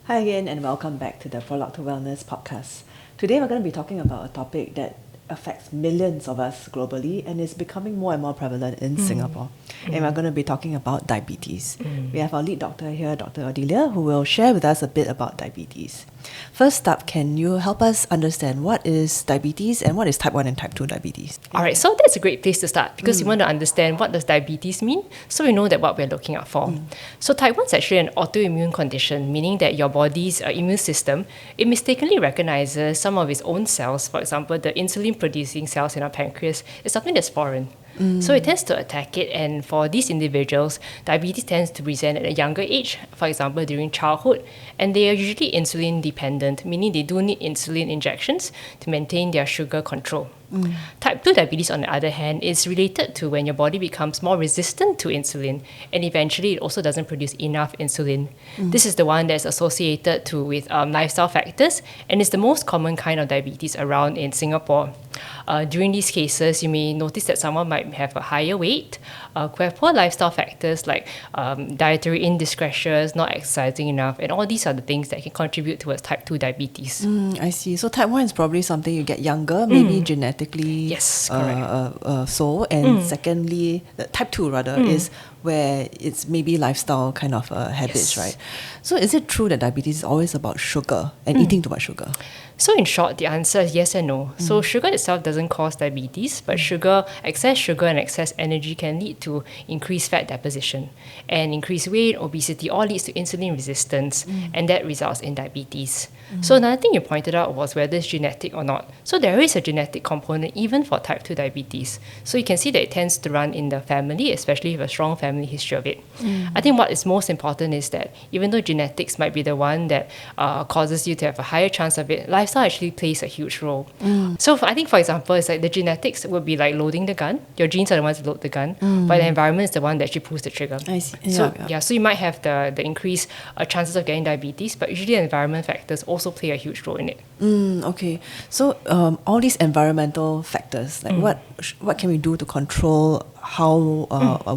Hi again, and welcome back to the Prologue to Wellness podcast. Today we're going to be talking about a topic that affects millions of us globally and is becoming more and more prevalent in Singapore. And we're going to be talking about diabetes. We have our lead doctor here, Dr. Odelia, who will share with us a bit about diabetes. First up, can you help us understand what is diabetes and what is type 1 and type 2 diabetes? Alright, so that's a great place to start because we want to understand what does diabetes mean so we know that what we're looking out for. So type 1 is actually an autoimmune condition, meaning that your body's immune system, it mistakenly recognizes some of its own cells, for example, the insulin producing cells in our pancreas, is something that's foreign. So it tends to attack it, and for these individuals, diabetes tends to present at a younger age, for example during childhood, and they are usually insulin dependent, meaning they do need insulin injections to maintain their sugar control. Type 2 diabetes, on the other hand, is related to when your body becomes more resistant to insulin, and eventually it also doesn't produce enough insulin. This is the one that's associated with lifestyle factors, and it's the most common kind of diabetes around in Singapore. During these cases, you may notice that someone might have a higher weight, could have poor lifestyle factors like dietary indiscretions, not exercising enough, and all these are the things that can contribute towards type 2 diabetes. I see. So type 1 is probably something you get younger, maybe genetically Yes, correct. so. And secondly, type 2 rather, is where it's maybe lifestyle kind of habits, Yes. right? So is it true that diabetes is always about sugar and eating too much sugar? So in short, the answer is yes and no. So sugar itself doesn't cause diabetes, but excess sugar and excess energy can lead to increased fat deposition. And increased weight, obesity, all leads to insulin resistance, and that results in diabetes. So another thing you pointed out was whether it's genetic or not. So there is a genetic component even for type 2 diabetes. So you can see that it tends to run in the family, especially if you have a strong family history of it. I think what is most important is that even though genetics might be the one that causes you to have a higher chance of it, lifestyle actually plays a huge role. So I think, for example, it's like the genetics would be like loading the gun. Your genes are the ones that load the gun, but the environment is the one that actually pulls the trigger. I see. So you might have the increased chances of getting diabetes, but usually environment factors also play a huge role in it. Okay. So all these environmental factors, like what can we do to control how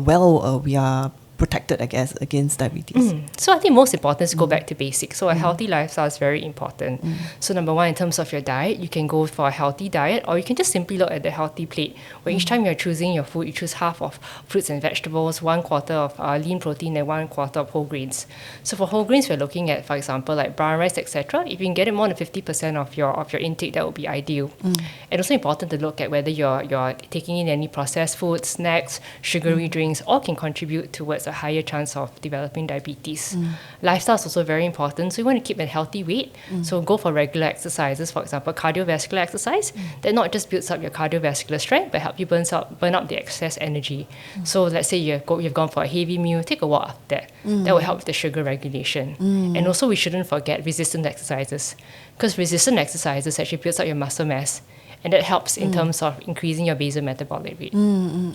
well we are protected, I guess, against diabetes? So I think most important is to go back to basics. So a healthy lifestyle is very important. So number one, in terms of your diet, you can go for a healthy diet, or you can just simply look at the healthy plate, where each time you're choosing your food, you choose half of fruits and vegetables, 1/4 of lean protein, and 1/4 of whole grains. So for whole grains, we're looking at, for example, like brown rice, etc. If you can get it more than 50% of your intake, that would be ideal. And also important to look at whether you're taking in any processed foods, snacks, sugary drinks, all can contribute towards a higher chance of developing diabetes. Lifestyle is also very important. So you want to keep a healthy weight. So go for regular exercises, for example, cardiovascular exercise, that not just builds up your cardiovascular strength, but help you burn up the excess energy. So let's say you've gone for a heavy meal, take a walk after that. That will help with the sugar regulation. And also we shouldn't forget resistance exercises, because resistant exercises actually builds up your muscle mass, and that helps in terms of increasing your basal metabolic rate.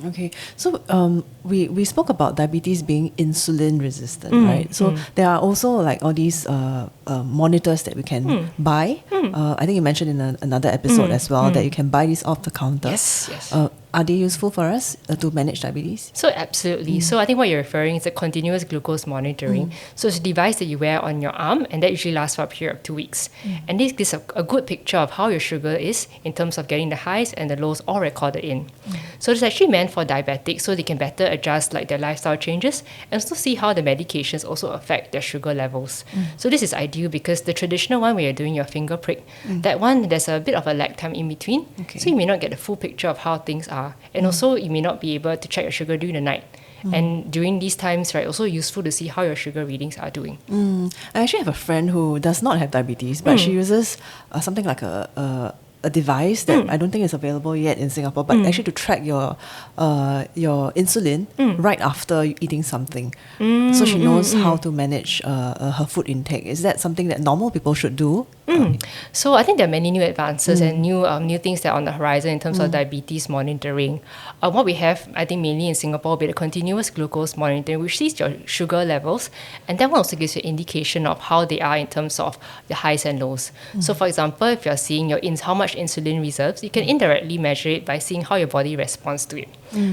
Okay, so we spoke about diabetes being insulin resistant, right? So there are also like all these monitors that we can buy. I think you mentioned in another episode as well that you can buy these off the counter. Yes. Are they useful for us to manage diabetes? So absolutely. So I think what you're referring is a continuous glucose monitoring. So it's a device that you wear on your arm, and that usually lasts for a period of 2 weeks. And this gives a good picture of how your sugar is in terms of getting the highs and the lows all recorded in. So it's actually meant for diabetics, so they can better adjust like their lifestyle changes and also see how the medications also affect their sugar levels. So this is ideal because the traditional one where you're doing your finger prick, that one there's a bit of a lag time in between. So you may not get a full picture of how things are. And also you may not be able to check your sugar during the night. And during these times, right, also useful to see how your sugar readings are doing. I actually have a friend who does not have diabetes, but she uses something like a device that I don't think is available yet in Singapore, but actually to track your insulin right after eating something. So she knows how to manage her food intake. Is that something that normal people should do? So I think there are many new advances and new things that are on the horizon in terms of diabetes monitoring. What we have, I think mainly in Singapore, will be the continuous glucose monitoring, which sees your sugar levels, and that one also gives you an indication of how they are in terms of the highs and lows. So for example, if you're seeing how much much insulin reserves, you can indirectly measure it by seeing how your body responds to it.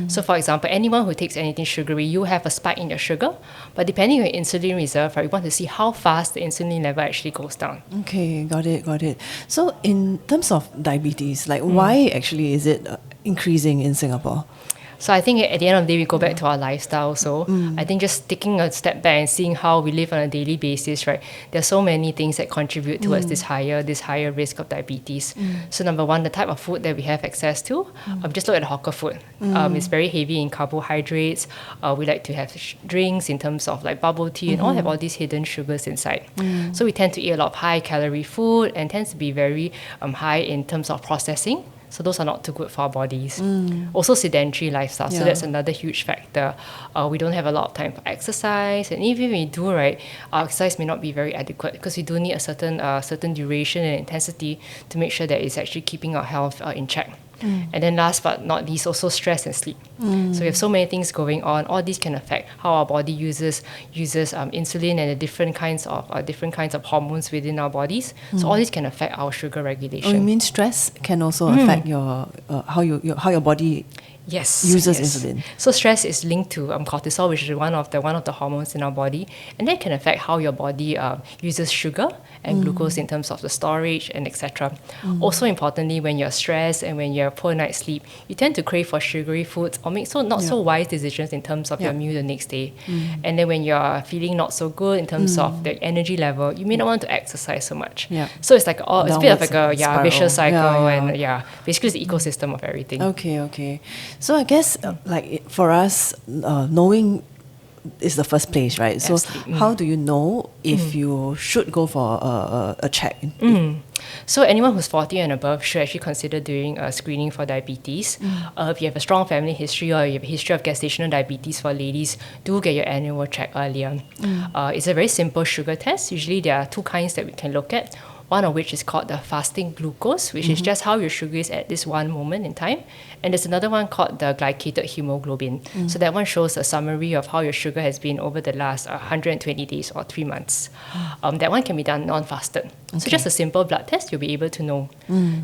So for example, anyone who takes anything sugary, you have a spike in your sugar, but depending on your insulin reserve, right, we want to see how fast the insulin level actually goes down. Okay, got it. So in terms of diabetes, like why actually is it increasing in Singapore? So I think at the end of the day, we go back to our lifestyle. So I think just taking a step back and seeing how we live on a daily basis, right? There are so many things that contribute towards this higher risk of diabetes. So number one, the type of food that we have access to. Just look at hawker food. It's very heavy in carbohydrates. We like to have drinks in terms of like bubble tea and all have all these hidden sugars inside. So we tend to eat a lot of high calorie food and tends to be very high in terms of processing. So those are not too good for our bodies. Also sedentary lifestyle, so that's another huge factor. We don't have a lot of time for exercise, and even if we do, right, our exercise may not be very adequate because we do need a certain duration and intensity to make sure that it's actually keeping our health in check. And then last but not least, also stress and sleep. So we have so many things going on. All these can affect how our body uses insulin and the different kinds of hormones within our bodies. So all these can affect our sugar regulation. Oh, you mean stress can also affect your how your body uses insulin? So stress is linked to cortisol, which is one of the hormones in our body, and that can affect how your body uses sugar and glucose in terms of the storage and etc. Also importantly, when you're stressed and when you have poor night's sleep, you tend to crave for sugary foods or make not so wise decisions in terms of your meal the next day. And then when you're feeling not so good in terms of the energy level, you may not want to exercise so much. So it's like it's a bit of like a vicious cycle, and basically it's the ecosystem of everything. Okay. So I guess like for us, knowing is the first place, right? So how do you know if you should go for a check? So anyone who's 40 and above should actually consider doing a screening for diabetes. If you have a strong family history or you have a history of gestational diabetes for ladies, do get your annual check earlier. It's a very simple sugar test. Usually there are two kinds that we can look at. One of which is called the fasting glucose, which is just how your sugar is at this one moment in time. And there's another one called the glycated hemoglobin. So that one shows a summary of how your sugar has been over the last 120 days or 3 months. That one can be done non-fasted. So just a simple blood test, you'll be able to know.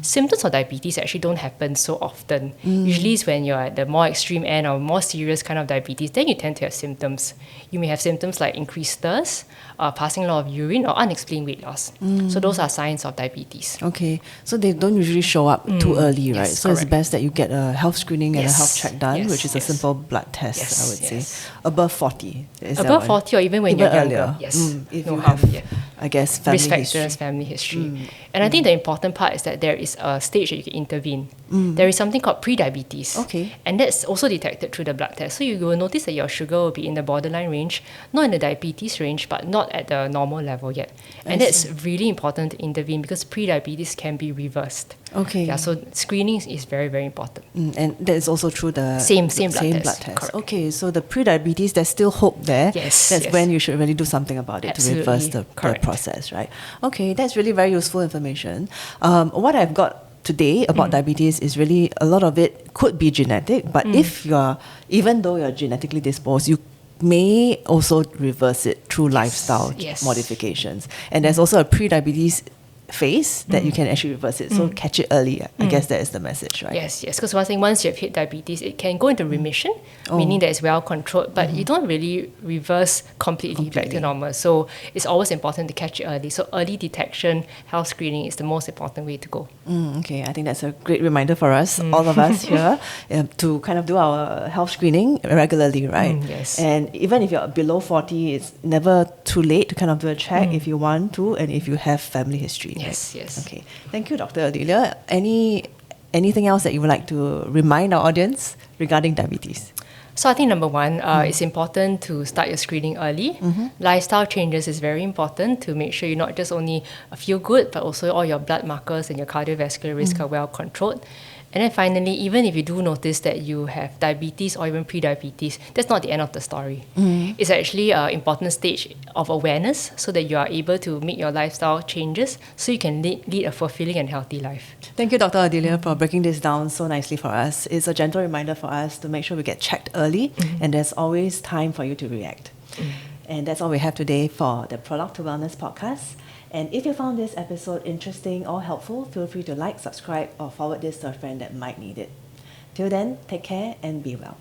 Symptoms of diabetes actually don't happen so often. Usually it's when you're at the more extreme end or more serious kind of diabetes, then you tend to have symptoms. You may have symptoms like increased thirst, passing a lot of urine, or unexplained weight loss. So those are signs of diabetes. Okay, so they don't usually show up too early, right? So correct. it's best that you get a health screening and a health check done, which is a simple blood test, I would say. Above 40. Above 40 or even when you're earlier. younger. Yes. If no you harm. have, I guess, family risk factors, history. family history. And I think the important part is that there is a stage that you can intervene. There is something called prediabetes. Okay. And that's also detected through the blood test. So you will notice that your sugar will be in the borderline range, not in the diabetes range, but not at the normal level yet. And that's really important to intervene because prediabetes can be reversed. Okay. Yeah, so screening is very, very important. And that is also through the same blood test. Correct. Okay, so the prediabetes, there's still hope there. That's when you should really do something about it to reverse the process, right? Okay, that's really very useful information. What I've got today about diabetes is really a lot of it could be genetic, but even though you're genetically disposed, you may also reverse it through lifestyle modifications. And there's also a pre-diabetes phase that you can actually reverse it. So catch it early. I guess that is the message, right? Yes. Because once you've hit diabetes, it can go into remission, meaning that it's well controlled, but you don't really reverse completely back to normal. So it's always important to catch it early. So early detection, health screening is the most important way to go. Okay, I think that's a great reminder for us, all of us here, to kind of do our health screening regularly, right? Yes. And even if you're below 40, it's never too late to kind of do a check if you want to and if you have family history. Yes. Okay. Thank you, Dr. Odelia. Anything else that you would like to remind our audience regarding diabetes? So I think number one, it's important to start your screening early. Lifestyle changes is very important to make sure you not just only feel good, but also all your blood markers and your cardiovascular risk are well controlled. And then finally, even if you do notice that you have diabetes or even pre-diabetes, that's not the end of the story. It's actually an important stage of awareness so that you are able to make your lifestyle changes so you can lead a fulfilling and healthy life. Thank you, Dr. Odelia, for breaking this down so nicely for us. It's a gentle reminder for us to make sure we get checked early and there's always time for you to react. And that's all we have today for the Prologue to Wellness podcast. And if you found this episode interesting or helpful, feel free to like, subscribe, or forward this to a friend that might need it. Till then, take care and be well.